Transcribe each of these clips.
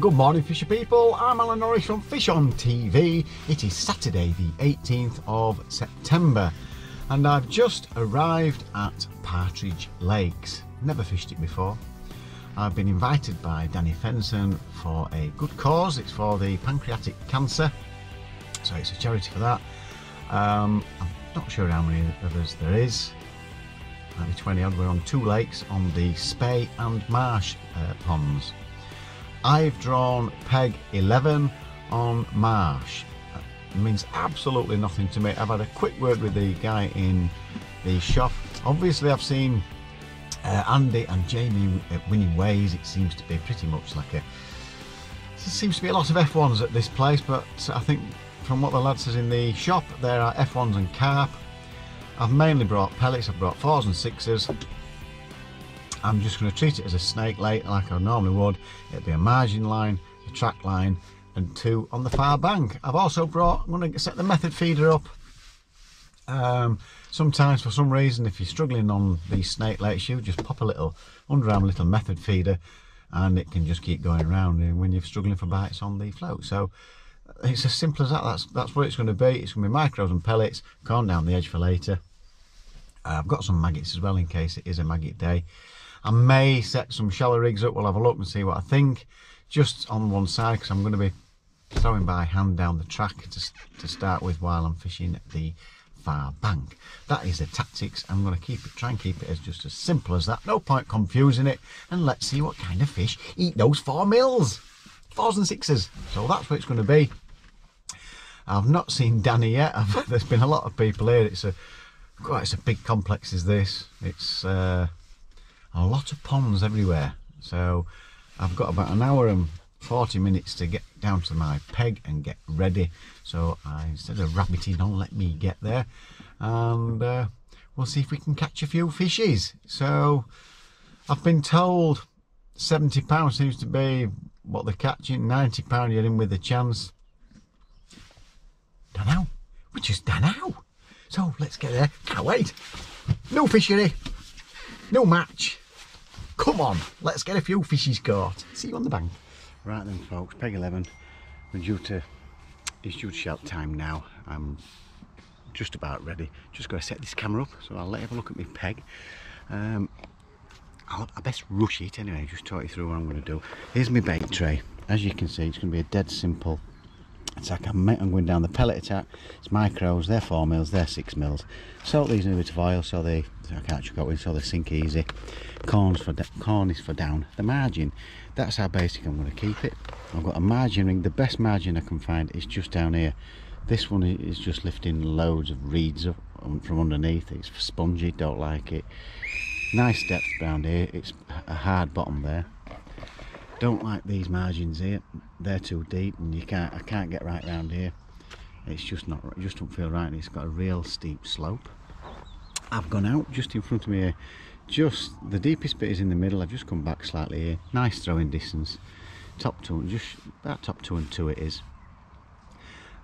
Good morning fisher people, I'm Alan Norris from FishOn TV. It is Saturday the 18th of September and I've just arrived at Partridge Lakes. Never fished it before. I've been invited by Danny Fenson for a good cause. It's for the pancreatic cancer, so it's a charity for that. I'm not sure how many of us there is, maybe 20 odd. We're on two lakes on the Spey and Marsh ponds. I've drawn peg 11 on Marsh. It means absolutely nothing to me. I've had a quick word with the guy in the shop. Obviously I've seen Andy and Jamie winning ways. It seems to be pretty much like there seems to be a lot of F1s at this place, but I think from what the lad says in the shop there are F1s and carp. I've mainly brought pellets. I've brought 4s and 6s. I'm just going to treat it as a snake lake like I normally would. It'll be a margin line, a track line and 2 on the far bank. I've also brought, I'm going to set the method feeder up. Sometimes for some reason if you're struggling on these snake lakes, you just pop a little underarm little method feeder and it can just keep going around when you're struggling for bites on the float. So it's as simple as that. That's what it's going to be. It's going to be micros and pellets, corn down the edge for later. I've got some maggots as well in case it is a maggot day. I may set some shallow rigs up. We'll have a look and see what I think, just on one side, because I'm going to be throwing by hand down the track to start with while I'm fishing at the far bank. That is the tactics. I'm going to try and keep it as just as simple as that. No point confusing it, and let's see what kind of fish eat those 4 mils, 4s and 6s. So that's what it's going to be. I've not seen Danny yet. There's been a lot of people here. It's a big complex. Is this? It's a lot of ponds everywhere, so I've got about an hour and 40 minutes to get down to my peg and get ready. So instead of rabbiting on, let me get there and we'll see if we can catch a few fishies. So I've been told £70 seems to be what they're catching, £90 you're in with a chance. Don't know, we just don't know. So let's get there. Can't wait. No fishery, no match. Come on, let's get a few fishies caught. See you on the bank. Right then folks, peg 11. It's due to shout time now. I'm just about ready. Just got to set this camera up, so I'll let you have a look at my peg. I best rush it anyway, just talk you through what I'm going to do. Here's my bait tray. As you can see, it's going to be a dead simple attack. I'm going down the pellet attack. It's micros, they're 4 mils, they're 6 mils. Salt these in a bit of oil so I can't chuck out with, so they sink easy. Corn is for down. The margin, that's how basic I'm going to keep it. I've got a margin ring. The best margin I can find is just down here. This one is just lifting loads of reeds up from underneath. It's spongy, don't like it. Nice depth around here. It's a hard bottom there. Don't like these margins here. They're too deep and I can't get right round here. It's just not, it just don't feel right, and it's got a real steep slope. I've gone out just in front of me here. Just the deepest bit is in the middle. I've just come back slightly here. Nice throwing distance. Top 2, just about top 2 and 2 it is.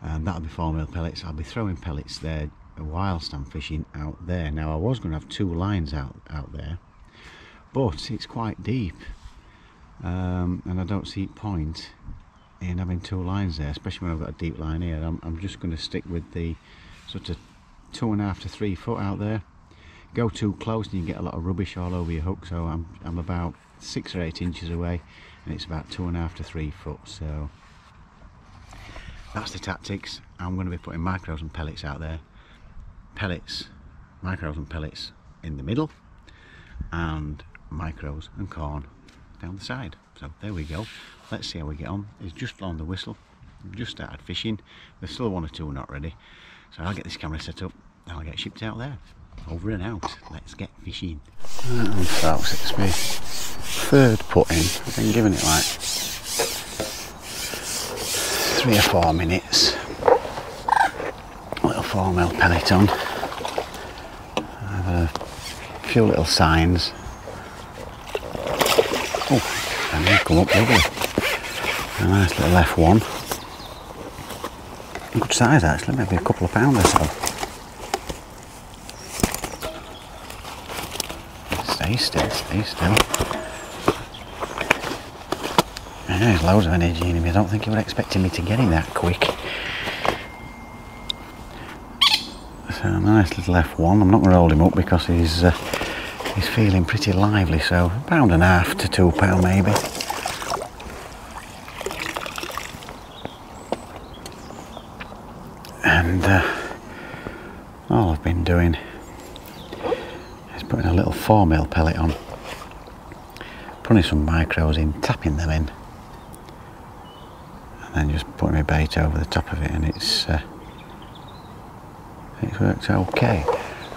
And that'll be 4 mil pellets. I'll be throwing pellets there whilst I'm fishing out there. Now I was going to have 2 lines out there, but it's quite deep. And I don't see point in having 2 lines there, especially when I've got a deep line here. I'm just going to stick with the sort of 2.5 to 3 foot out there. Go too close and you get a lot of rubbish all over your hook, so I'm about 6 or 8 inches away and it's about 2.5 to 3 foot. So that's the tactics. I'm going to be putting micros and pellets out there. Pellets, micros and pellets in the middle, and micros and corn down the side. So there we go. Let's see how we get on. It's just blown the whistle. We've just started fishing. There's still 1 or 2 not ready. So I'll get this camera set up and I'll get shipped out there. Over and out. Let's get fishing. And folks, it's my 3rd put in. I've been giving it like 3 or 4 minutes. A little 4 mil pellet on. I've had a few little signs. Oh, and they come up lovely. A nice little F1. Good size actually, maybe a couple of pounds or so. Stay still, stay still. There's loads of energy in him. I don't think he was expecting me to get him that quick. So a nice little F1. I'm not going to hold him up because he's feeling pretty lively, so £1.5 to £2 maybe. And all I've been doing is putting a little 4mm pellet on, putting some micros in, tapping them in, and then just putting my bait over the top of it, and it's worked okay.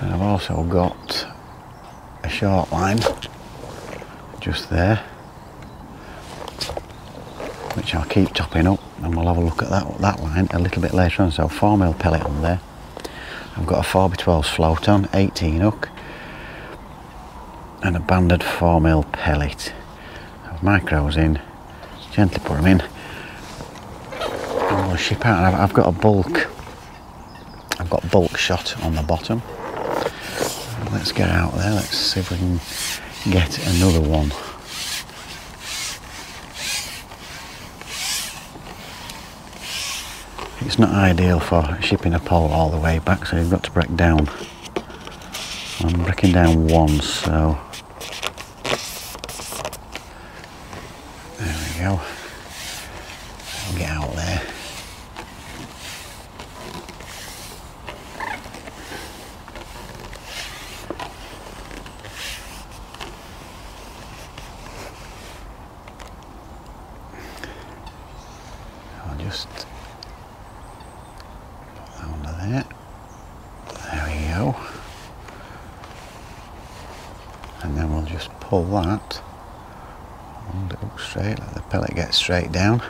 And I've also got a short line just there, which I'll keep topping up, and we'll have a look at that line a little bit later on. So 4mm pellet on there. I've got a 4x12 float on, 18 hook, and a banded 4mm pellet. Have micros in, gently put them in, and we'll ship out. I've got a bulk shot on the bottom. Let's get out there, let's see if we can get another one. It's not ideal for shipping a pole all the way back, so you've got to break down. I'm breaking down once, so there we go. I'll get out there. I'll just put that under there. There we go. And then we'll just pull that, hold it up straight, let the pellet get straight down.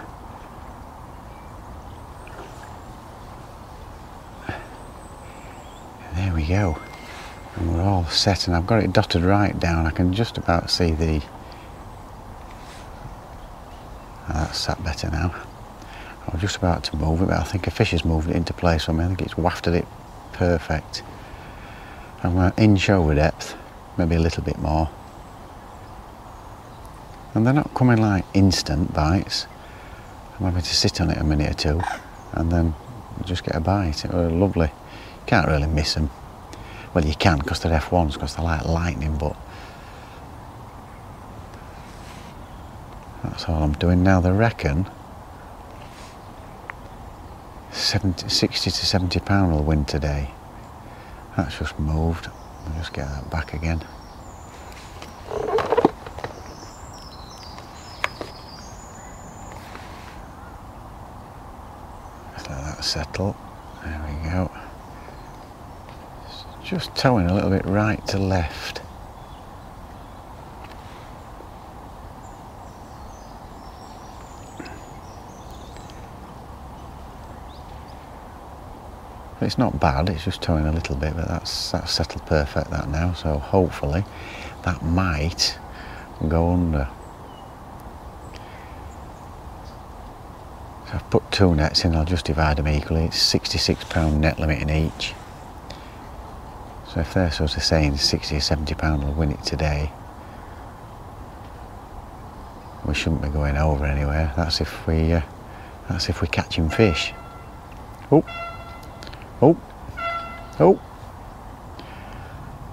And there we go. And we're all set, and I've got it dotted right down. I can just about see the... Oh, that's sat better now. I was just about to move it, but I think a fish has moved it into place for me. I think it's wafted it perfect. I'm in shoulder depth, maybe a little bit more. And they're not coming like instant bites. I'm having to sit on it a minute or two and then just get a bite. It was lovely. You can't really miss them. Well, you can because they're F1s, because they're like lightning, but that's all I'm doing now. They reckon 60 to £70 will win today. That's just moved. I'll just get that back again. Just let that settle. There we go. Just towing a little bit right to left. It's not bad, it's just towing a little bit, but that's settled perfect that now, so hopefully that might go under. So I've put 2 nets in, I'll just divide them equally. It's £66 net limit in each. So if they're sort of saying 60 or £70 will win it today, we shouldn't be going over anywhere. That's if we catching fish. Oh. Oh, oh,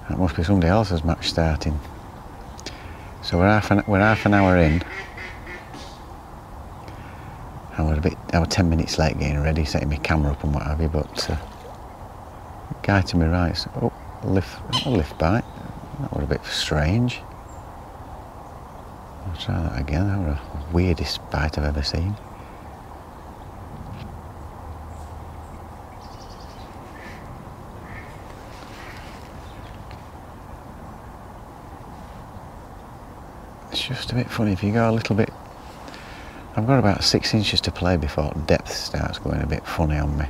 that must be somebody else's match starting. So we're half an hour in, and I was 10 minutes late getting ready, setting my camera up and what have you, but guy to my right, oh, a lift bite. That was a bit strange. I'll try that again. That was the weirdest bite I've ever seen. It's just a bit funny if you go a little bit. I've got about 6 inches to play before depth starts going a bit funny on me.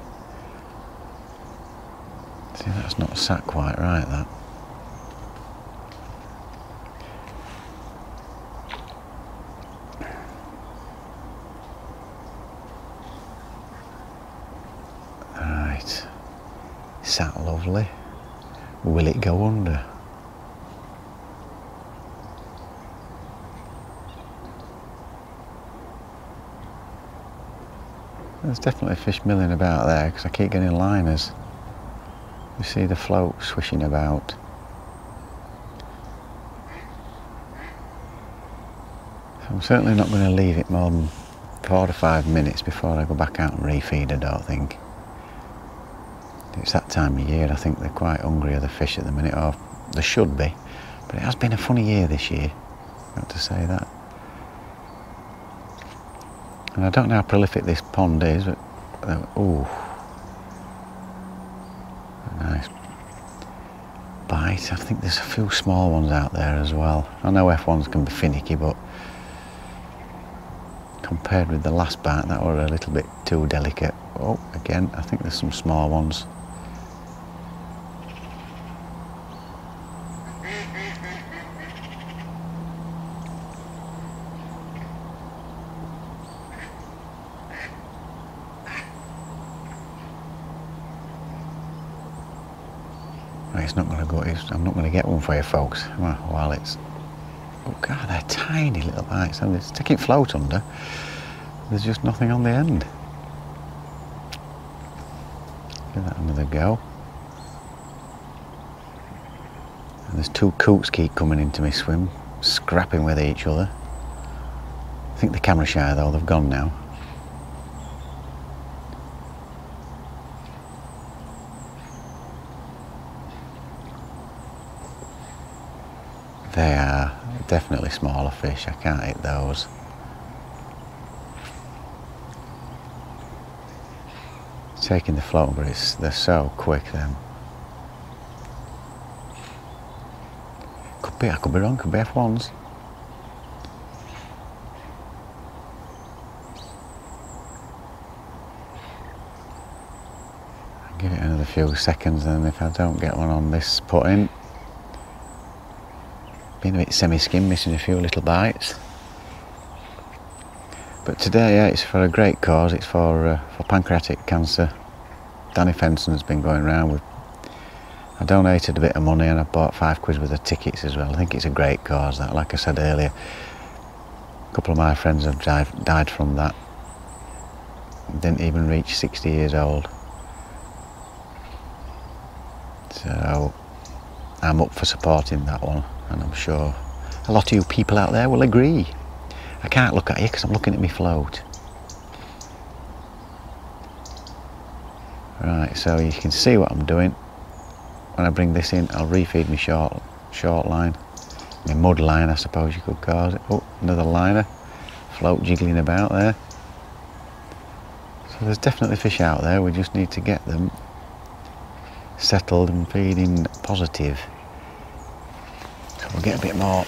See, that's not sat quite right, that. Right, sat lovely. Will it go under? There's definitely fish milling about there because I keep getting liners. You see the float swishing about. So I'm certainly not going to leave it more than 4 to 5 minutes before I go back out and refeed, I don't think. It's that time of year, I think they're quite hungry, the fish at the minute, or they should be. But it has been a funny year this year, I've got to say that. And I don't know how prolific this pond is, but ooh, nice bite. I think there's a few small ones out there as well. I know F1s can be finicky, but compared with the last bite, that were a little bit too delicate. Oh, again, I think there's some small ones. It's not going to go. I'm not going to get one for you folks while it's. Oh God, they're tiny little bites. And it's taking float under. There's just nothing on the end. Give that another go. And there's 2 coots keep coming into my swim, scrapping with each other. I think the camera shy though. They've gone now. They are definitely smaller fish, I can't eat those. Taking the float, but they're so quick then. I could be wrong, could be F1s. I'll give it another few seconds, and if I don't get one on this put-in, been a bit semi-skim, missing a few little bites. But today, yeah, it's for a great cause. It's for pancreatic cancer. Danny Fenson's been going around with. I donated a bit of money and I bought £5 worth of tickets as well. I think it's a great cause. That, like I said earlier, a couple of my friends have died from that. Didn't even reach 60 years old. So I'm up for supporting that one. And I'm sure a lot of you people out there will agree. I can't look at you because I'm looking at my float. Right, so you can see what I'm doing. When I bring this in, I'll refeed my short line. My mud line, I suppose you could call it. Oh, another liner. Float jiggling about there. So there's definitely fish out there. We just need to get them settled and feeding positive. We'll get a bit more.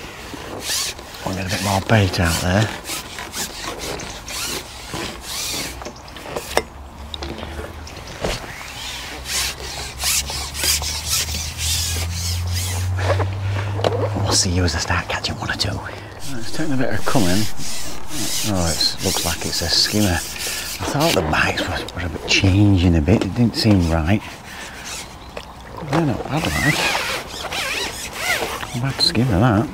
We'll get a bit more bait out there. We'll see you as I start catching 1 or 2. It's taking a bit of coming. Oh, it looks like it's a skimmer. I thought the bites were a bit changing a bit. It didn't seem right. They're not bad, like. Bad skimmer that.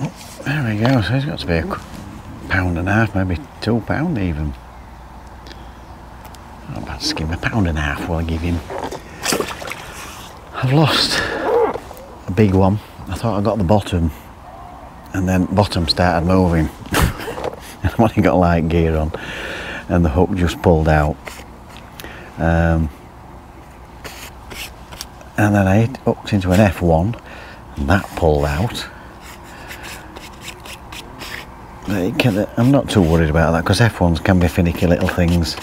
Oh, there we go. So it's got to be £1.5 pounds, maybe £2 even. Not a bad skimmer. £1.5 we'll give him. I've lost a big one. I thought I got the bottom, and then bottom started moving. And I've only got light gear on, and the hook just pulled out. And then I hooked into an F1 and that pulled out. I'm not too worried about that because F1s can be finicky little things.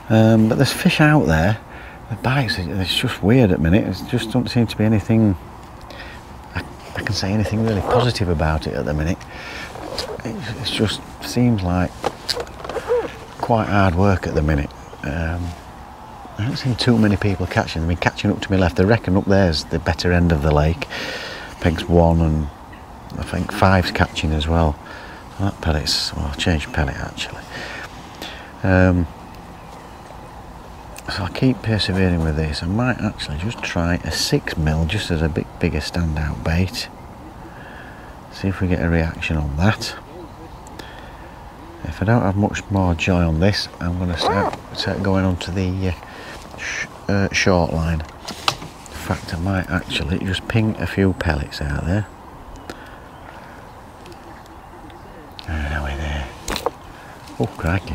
But there's fish out there. The bites, it's just weird at the minute. It just don't seem to be anything, I can say anything really positive about it at the minute. It just seems like quite hard work at the minute. I haven't seen too many people catching them. I mean, catching up to my left, I reckon up there's the better end of the lake. Peg's 1 and I think 5's catching as well. So that pellet's, well, I'll change pellet actually. So I'll keep persevering with this. I might actually just try a 6mm just as a bit bigger standout bait. See if we get a reaction on that. if I don't have much more joy on this, I'm going to start going on to the short line. In fact, I might actually just ping a few pellets out there. Now we're there. Oh, crikey.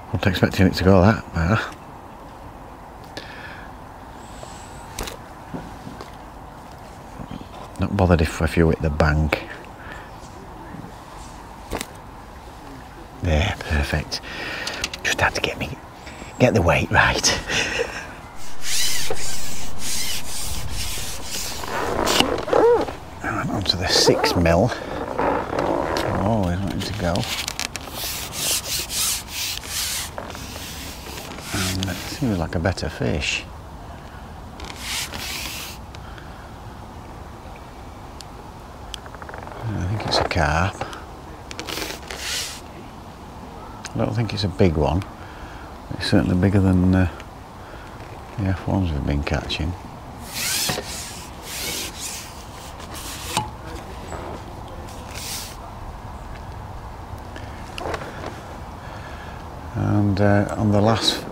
Wasn't expecting it to go that far. Not bothered if a few hit the bank. There, perfect. Just had to get the weight right. And onto the 6mm. Oh, he's wanting to go. And it seems like a better fish. I think it's a carp. I don't think it's a big one. It's certainly bigger than the F1s we've been catching. And on the last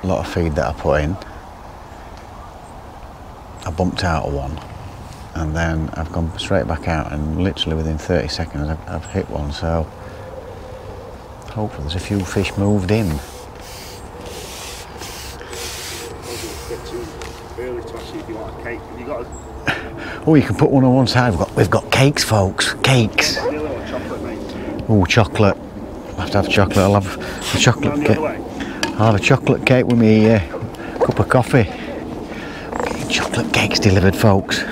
lot of feed that I put in, I bumped out of one, and then I've gone straight back out, and literally within 30 seconds I've hit one, so hopefully there's a few fish moved in. Oh, you can put one on one side. We've got cakes, folks. Cakes. Oh, chocolate. I'll have to have chocolate. I'll have a chocolate cake. I'll have a chocolate cake with me cup of coffee. Chocolate cakes delivered, folks.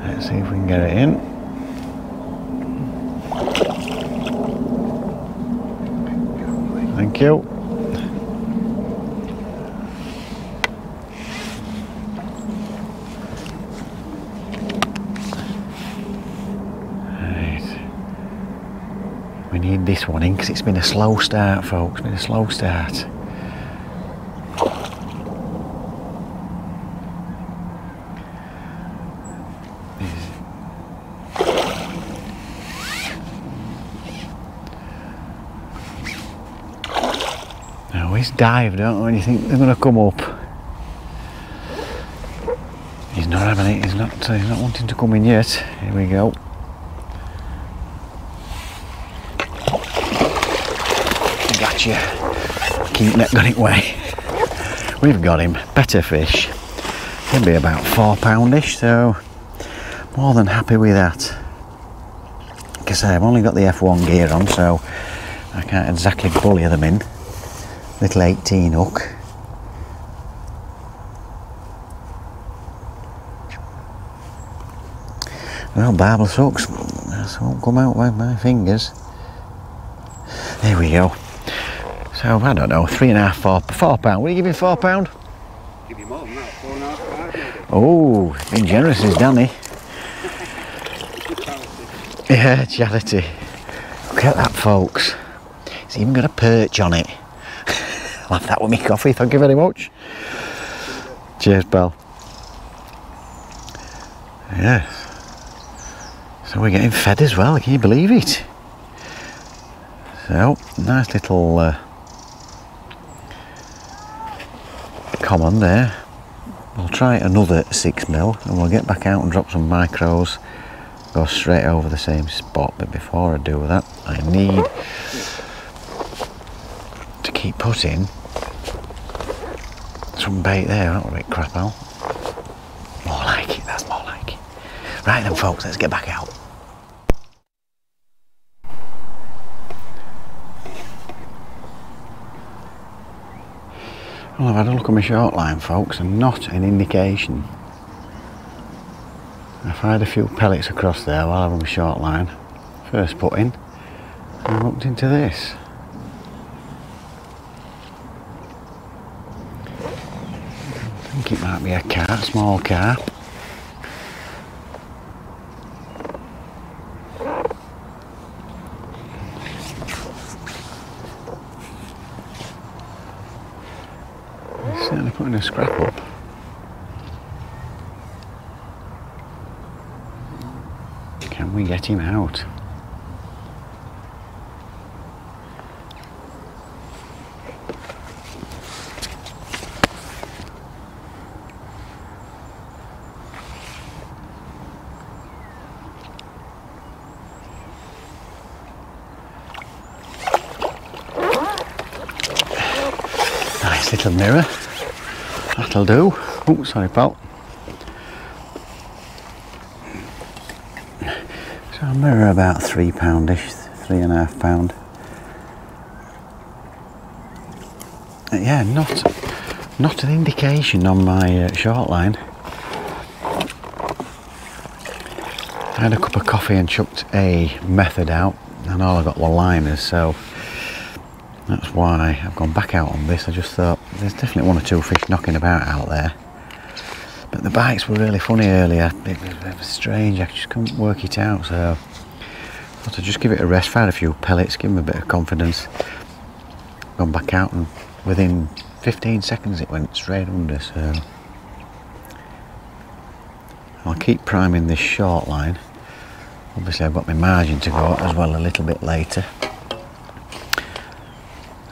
Let's see if we can get it in. Thank you. We need this one in because it's been a slow start, folks. It's been a slow start. Now he's dived, don't know when you think they're going to come up. He's not having it. He's not wanting to come in yet. Here we go. Gotcha. Keep net got it way. We've got him. Better fish. He'll be about £4-ish, so more than happy with that. Like I say, I've only got the F1 gear on, so I can't exactly bully them in. Little 18 hook. Well, barbless hooks. This won't come out with my fingers. There we go. So, I don't know, £3.5, £4. Will you give me £4? Give you more than that, £4.5. Oh, being generous is Danny. Yeah, charity. Look at that, folks. It's even got a perch on it. I'll have that with me coffee, thank you very much. Cheers, pal. Yes. So we're getting fed as well, can you believe it? So, nice little common there. We'll try another 6mm and we'll get back out and drop some micros. Go straight over the same spot, but before I do that, I need to keep putting some bait there. That would be crap out. More like it, that's more like it. Right then, folks, let's get back out. Well, I've had a look at my short line, folks, and not an indication. I fired a few pellets across there while I was on my short line. First put in, and looked into this. I think it might be a carp, small carp. Certainly putting a scrap up. Can we get him out? Nice little mirror. That'll do. Oh, sorry, pal. So a mirror about £3-ish, £3.5. Yeah, not an indication on my short line. I had a cup of coffee and chucked a method out, and all I got were liners, so that's why I've gone back out on this. I just thought there's definitely one or two fish knocking about out there, but the bites were really funny earlier. It was strange, I just couldn't work it out, so I thought I'd just give it a rest, fired a few pellets, give them a bit of confidence. Gone back out, and within 15 seconds it went straight under, so I'll keep priming this short line. Obviously I've got my margin to go as well a little bit later,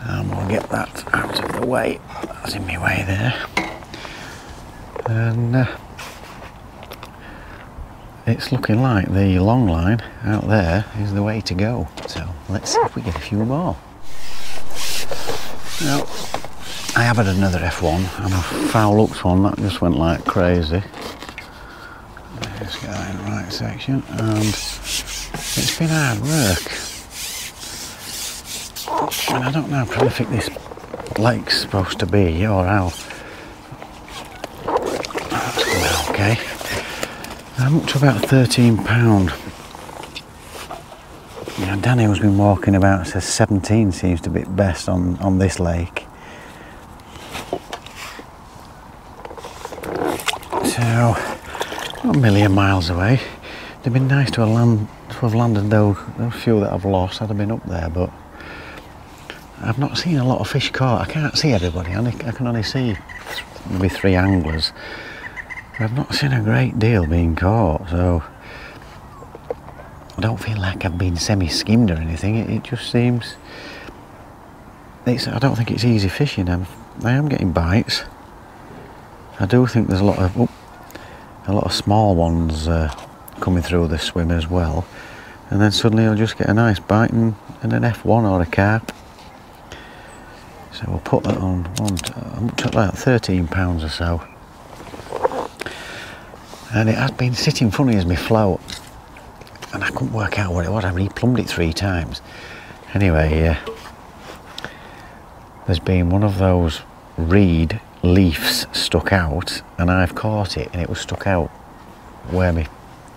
and we'll get that out of the way. That's in my way there, and it's looking like the long line out there is the way to go, so let's see if we get a few more. Now, I have had another F1 and a foul looks one that just went like crazy. Let's get that in the right section, and it's been hard work. And I don't know how prolific this lake's supposed to be or how. That's going okay. I'm up to about £13. Yeah, Danny, who's been walking about, says 17 seems to be best on this lake. So, not a million miles away. It'd been nice to have landed those few that I've lost. I'd have been up there, but I've not seen a lot of fish caught. I can't see everybody. I can only see maybe 3 anglers. I've not seen a great deal being caught, so I don't feel like I've been semi-skimmed or anything. It just seems I don't think it's easy fishing. I am getting bites. I do think there's a lot of small ones coming through the swim as well, and then suddenly I'll just get a nice bite and an F1 or a carp. So we'll put that on I'm up to about £13 or so, and it has been sitting funny as my float, and I couldn't work out what it was. I replumbed it 3 times. Anyway, there's been one of those reed leaves stuck out, and I've caught it, and it was stuck out where my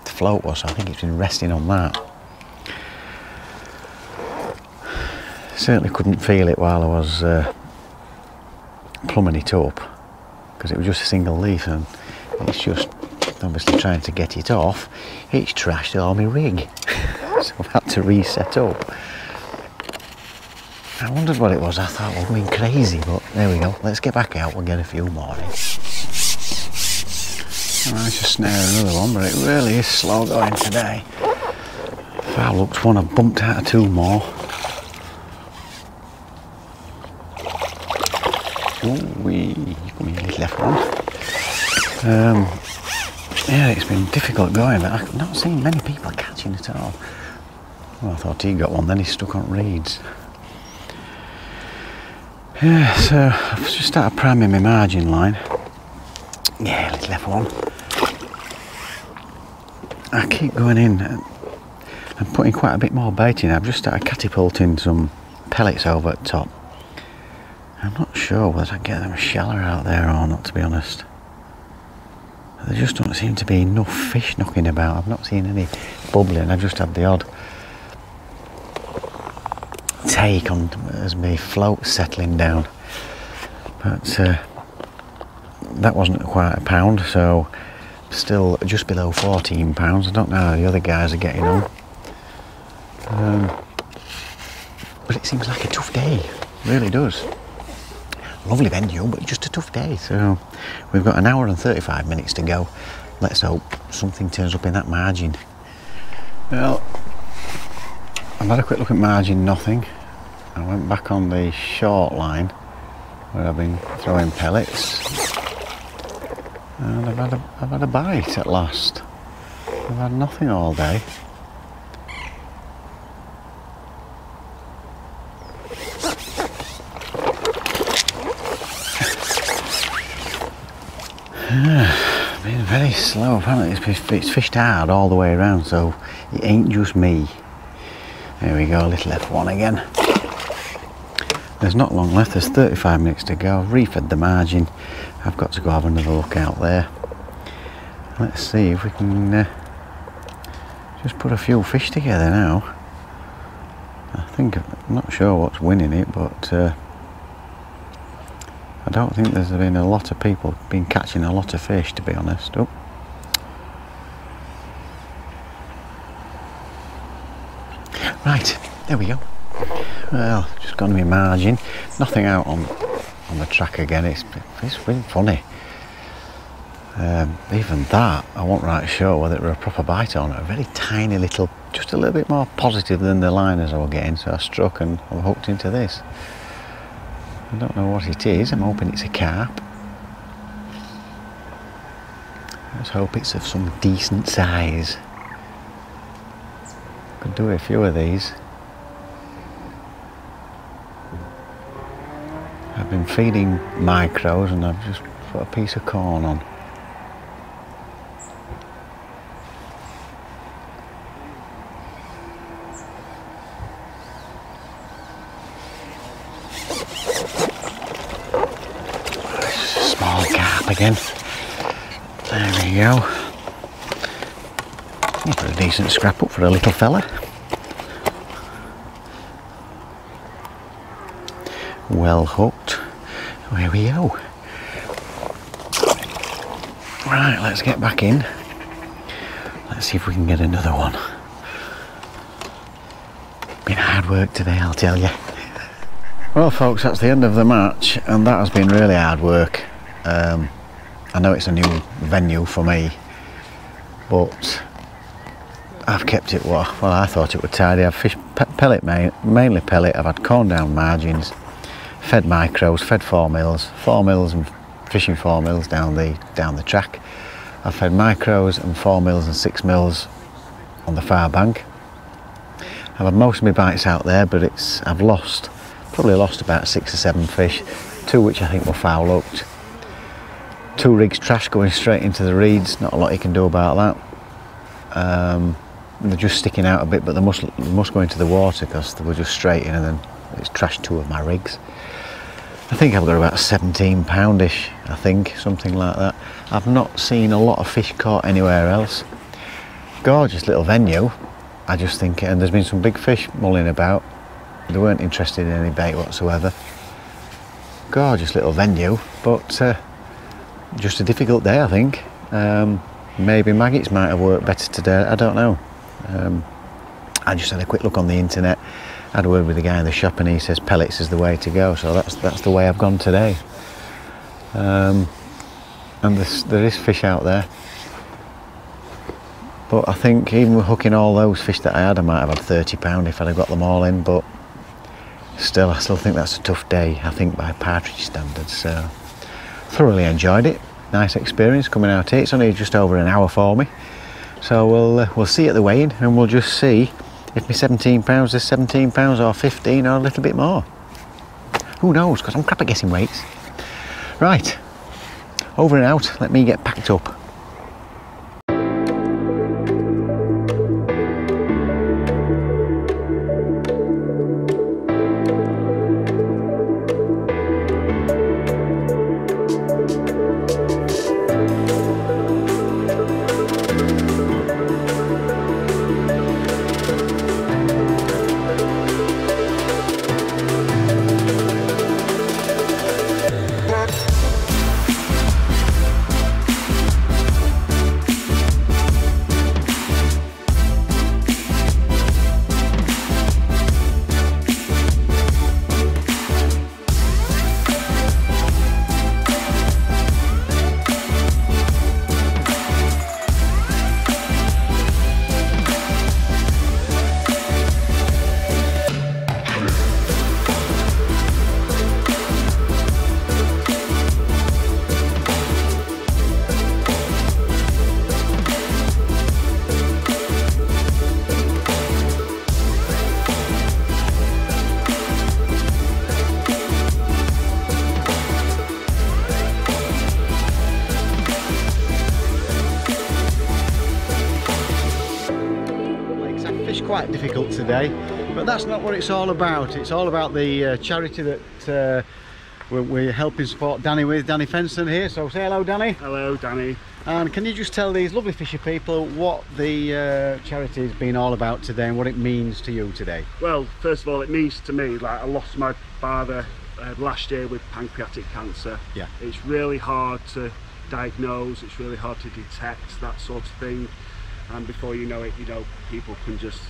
float was, so I think it's been resting on that. Certainly couldn't feel it while I was plumbing it up, because it was just a single leaf, and it's just obviously trying to get it off. It's trashed all my rig, so I've had to reset up. I wondered what it was. I thought we're going crazy, but there we go. Let's get back out. We'll get a few more in. I managed to snare another one, but it really is slow going today. If I looked one, I bumped out of 2 more. Ooh-wee, come here, little F1. Yeah, it's been difficult going, but I've not seen many people catching at all. Well, I thought he got one, then he's stuck on reeds. Yeah, so I've just started priming my margin line. Yeah, little F1. I keep going in and putting quite a bit more bait in. I've just started catapulting some pellets over at top. I'm not sure whether I get them shallower out there or not, to be honest. There just don't seem to be enough fish knocking about. I've not seen any bubbling. I've just had the odd take on as my float settling down, but that wasn't quite £1, so still just below £14. I don't know how the other guys are getting on, but it seems like a tough day. It really does. Lovely venue, but just a tough day. So we've got 1 hour and 35 minutes to go. Let's hope something turns up in that margin. Well, I've had a quick look at margin, nothing. I went back on the short line where I've been throwing pellets, and I've had a bite at last. I've had nothing all day. Been very slow. Apparently it's fished hard all the way around, so it ain't just me. There we go, little F1 again. There's not long left, there's 35 minutes to go. I've refed the margin. I've got to go have another look out there. Let's see if we can just put a few fish together now. I'm not sure what's winning it, but I don't think there's been a lot of people been catching a lot of fish, to be honest. Oh. Right, there we go. Well, just gone to my margin. Nothing out on the track again. It's been funny. Even that, I wasn't right sure whether it were a proper bite or not. A very tiny little, just a little bit more positive than the liners I was getting. So I struck and I'm hooked into this. I don't know what it is. I'm hoping it's a carp. Let's hope it's of some decent size. Could do a few of these. I've been feeding micros and I've just put a piece of corn on. Small carp again. There we go. For a decent scrap up for a little fella. Well hooked. There we go. Right, let's get back in. Let's see if we can get another one. Been hard work today, I'll tell you. Well folks, that's the end of the match, and that has been really hard work. I know it's a new venue for me, but I've kept it well, I thought it would tidy. I've fished pellet, mainly pellet. I've had corn down margins, fed micros, fed 4 mils and fishing 4 mils down the track. I've fed micros and 4 mils and 6 mils on the far bank. I've had most of my bites out there, but I've probably lost about 6 or 7 fish, 2 which I think were foul hooked. 2 rigs trash going straight into the reeds, not a lot you can do about that. They're just sticking out a bit, but they must go into the water because they were just straight in, and then it's trashed 2 of my rigs. I think I've got about 17 poundish, I think, something like that. I've not seen a lot of fish caught anywhere else. Gorgeous little venue, I just think, and there's been some big fish mulling about. They weren't interested in any bait whatsoever. Gorgeous little venue, but just a difficult day, I think. Maybe maggots might have worked better today, I don't know. I just had a quick look on the internet, had a word with the guy in the shop, and he says pellets is the way to go, so that's the way I've gone today. And there is fish out there, but I think even with hooking all those fish that I had, I might have had 30 pound if I'd have got them all in, but I still think that's a tough day, I think, by Partridge standards. So thoroughly enjoyed it. Nice experience coming out here. It's only just over an hour for me, so we'll see at the weigh-in, and we'll just see if my 17 pounds is 17 pounds or 15 or a little bit more. Who knows, because I'm crap at guessing weights. Right, over and out. Let me get packed up. quite difficult today, but that's not what it's all about. It's all about the charity that we're helping support Danny with, Danny Fenson here. So say hello, Danny. Hello, Danny. And can you just tell these lovely fisher people what the charity has been all about today and what it means to you today? Well, first of all, it means to me, like, I lost my father last year with pancreatic cancer. Yeah. It's really hard to diagnose, it's really hard to detect, that sort of thing. And before you know it, you know, people can just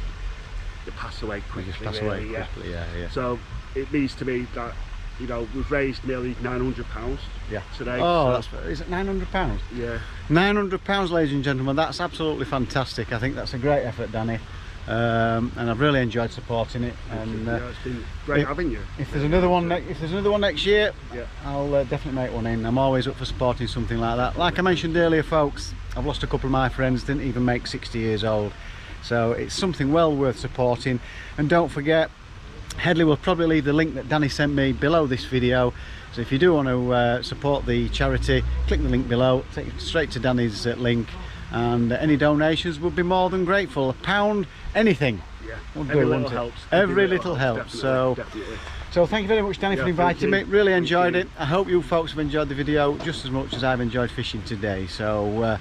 pass away quickly. Just pass away quickly, yeah. So it means to me that, you know, we've raised nearly £900 today. Oh, so, is it £900? Yeah. £900, ladies and gentlemen. That's absolutely fantastic. I think that's a great effort, Danny. And I've really enjoyed supporting it. And yeah, it's been great having you. If there's another one, next year, yeah, I'll definitely make one in. I'm always up for supporting something like that. Like I mentioned earlier, folks, I've lost a couple of my friends, didn't even make 60 years old. So it's something well worth supporting. And don't forget, Headley will probably leave the link that Danny sent me below this video. So if you do want to support the charity, click the link below, take you straight to Danny's link, and any donations would be more than grateful. £1, anything. Yeah, every little helps. Every little helps. Definitely. So thank you very much, Danny, for inviting me. Really enjoyed it. I hope you folks have enjoyed the video just as much as I've enjoyed fishing today. So well,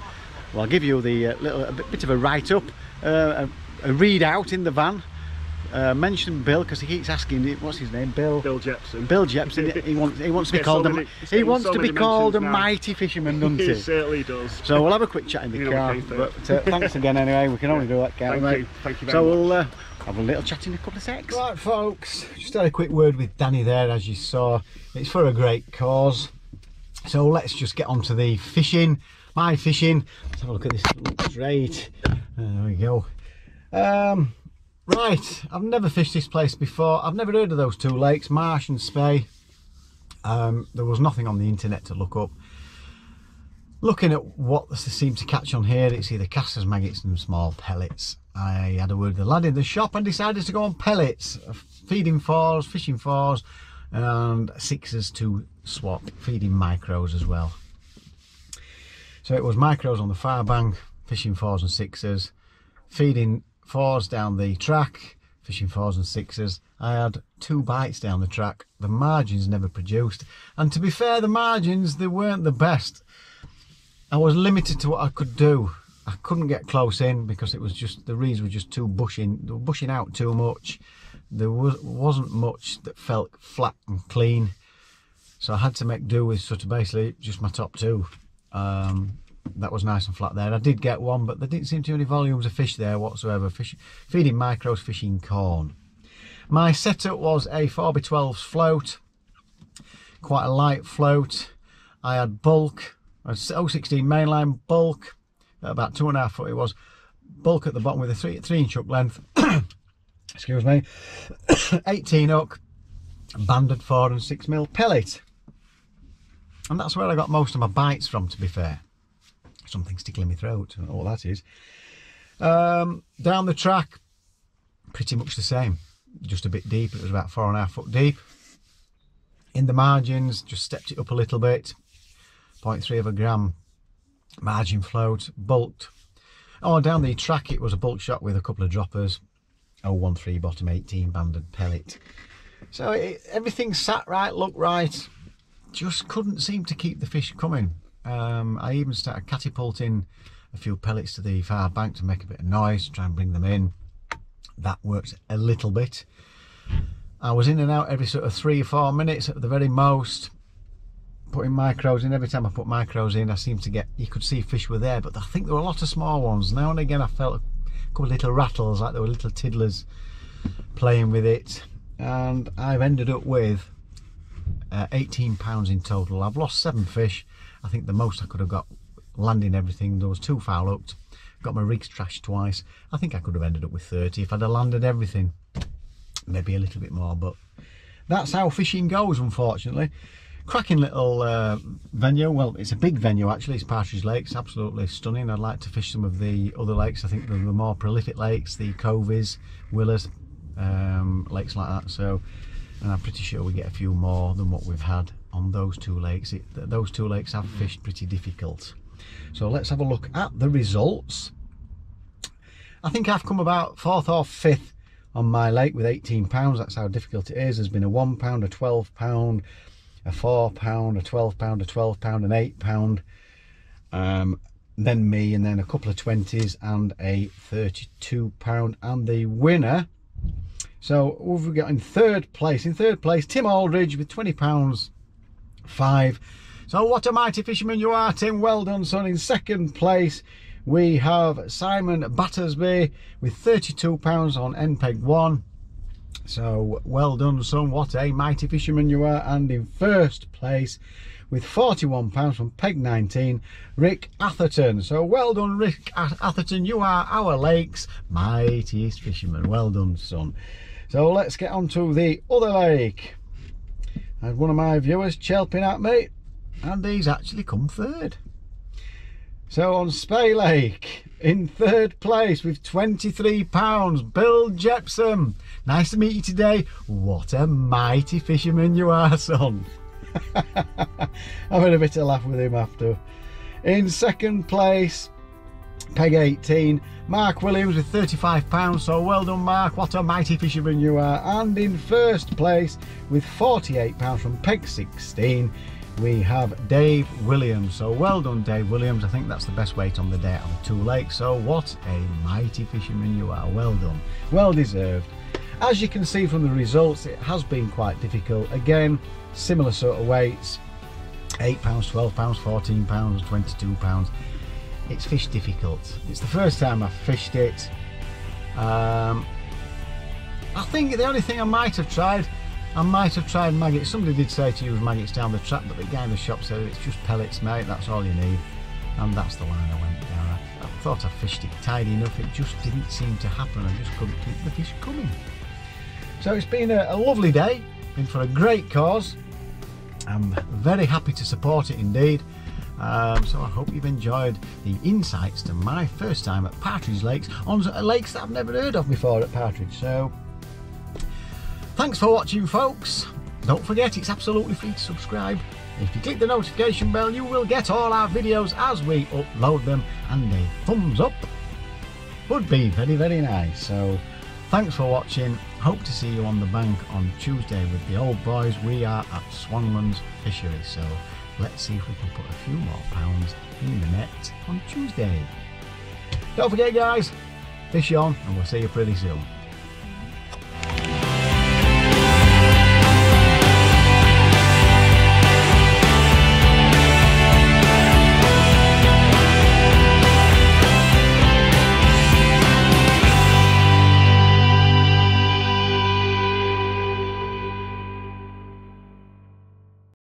I'll give you the a bit of a write-up, a readout in the van. Mention Bill, because he keeps asking, what's his name? Bill Jepson. Bill Jepson. He wants to be called a mighty fisherman, doesn't he? He certainly does. So we'll have a quick chat in the car. But thanks again anyway. We can only do that, can't we? Thank you very much. So we'll have a little chat in a couple of secs. Right, folks, just had a quick word with Danny there, as you saw. It's for a great cause. So let's just get on to the fishing. My fishing. Let's have a look at this. It looks great. There we go. Right, I've never fished this place before. I've never heard of those two lakes, Marsh and Spey. There was nothing on the internet to look up. Looking at what they seem to catch on here, it's either casters, maggots and small pellets. I had a word with the lad in the shop and decided to go on pellets. Feeding fours, fishing fours and sixers to swap, feeding micros as well. So it was micros on the far bank, fishing fours and sixers, feeding fours down the track, fishing fours and sixers. I had 2 bites down the track. The margins never produced, and to be fair, the margins, they weren't the best. I was limited to what I could do. I couldn't get close in because it was just, the reeds were just too bushing. They were bushing out too much. There wasn't much that felt flat and clean, so I had to make do with sort of basically just my top 2. That was nice and flat there. I did get one, but there didn't seem to be any volumes of fish there whatsoever. Feeding micros, fishing corn. My setup was a 4x12 float, quite a light float. I had bulk, a 016 mainline bulk, about 2.5 foot it was. Bulk at the bottom with a 3-inch hook length. Excuse me. 18 hook, banded 4 and 6mm pellet. And that's where I got most of my bites from, to be fair. Something's tickling my throat, I don't know what that is. Down the track, pretty much the same, just a bit deep. It was about 4.5 foot deep. In the margins, just stepped it up a little bit, 0.3 of a gram margin float, bulked. Oh, down the track it was a bulk shot with a couple of droppers, 013 bottom, 18 banded pellet. So everything sat right, looked right, just couldn't seem to keep the fish coming. I even started catapulting a few pellets to the far bank to make a bit of noise, to try and bring them in. That worked a little bit. I was in and out every sort of 3 or 4 minutes at the very most, putting micros in. Every time I put micros in, I seemed to get, you could see fish were there, but I think there were a lot of small ones. Now and again I felt a couple of little rattles, like there were little tiddlers playing with it, and I've ended up with 18 pounds in total. I've lost 7 fish. I think the most I could have got landing everything, there was 2 foul hooked, got my rigs trashed twice. I think I could have ended up with 30 if I'd have landed everything, maybe a little bit more, but that's how fishing goes, unfortunately. Cracking little venue. Well, it's a big venue actually, it's Partridge Lakes, absolutely stunning. I'd like to fish some of the other lakes. I think the more prolific lakes, the Covies, Willers, lakes like that. So, and I'm pretty sure we get a few more than what we've had on those 2 lakes. Those 2 lakes have fished pretty difficult. So let's have a look at the results. I think I've come about 4th or 5th on my lake with 18 pounds. That's how difficult it is. There's been a 1 pound, a 12 pound, a 4 pound, a 12 pound, a 12 pound, an 8 pound, then me, and then a couple of 20s and a 32 pound, and the winner. So we've got in third place, Tim Aldridge with 20 pounds 5. So what a mighty fisherman you are, Tim. Well done, son. In second place we have Simon Battersby with 32 pounds on NPEG 1. So well done, son. What a mighty fisherman you are. And in first place with 41 pounds from Peg 19, Rick Atherton. So well done, Rick Atherton. You are our lake's mightiest fisherman. Well done, son. So let's get on to the other lake. I had one of my viewers chelping at me, and he's actually come third. So on Spey Lake, in third place with 23 pounds, Bill Jepson. Nice to meet you today. What a mighty fisherman you are, son. I've had a bit of laugh with him after. In second place, Peg 18, Mark Williams with 35 pounds. So well done, Mark. What a mighty fisherman you are. And in first place with 48 pounds from Peg 16, we have Dave Williams. So well done, Dave Williams. I think that's the best weight on the day on the 2 lakes. So what a mighty fisherman you are. Well done, well deserved. As you can see from the results, it has been quite difficult. Again, similar sort of weights, 8 pounds, 12 pounds, 14 pounds, 22 pounds. It's fish difficult. It's the first time I've fished it. I think the only thing I might have tried maggots. Somebody did say to use maggots down the track, but the guy in the shop said it's just pellets, mate, that's all you need. And that's the line I went down. I thought I fished it tidy enough, it just didn't seem to happen. I just couldn't keep the fish coming. So it's been a lovely day, been for a great cause. I'm very happy to support it indeed. So I hope you've enjoyed the insights to my first time at Partridge Lakes, on lakes that I've never heard of before at Partridge. So thanks for watching, folks. Don't forget, it's absolutely free to subscribe. If you click the notification bell, you will get all our videos as we upload them, and a thumbs up would be very, very nice. So thanks for watching. Hope to see you on the bank on Tuesday with the old boys. We are at Swanlands Fishery, so let's see if we can put a few more pounds in the net on Tuesday. Don't forget, guys, fish on, and we'll see you pretty soon.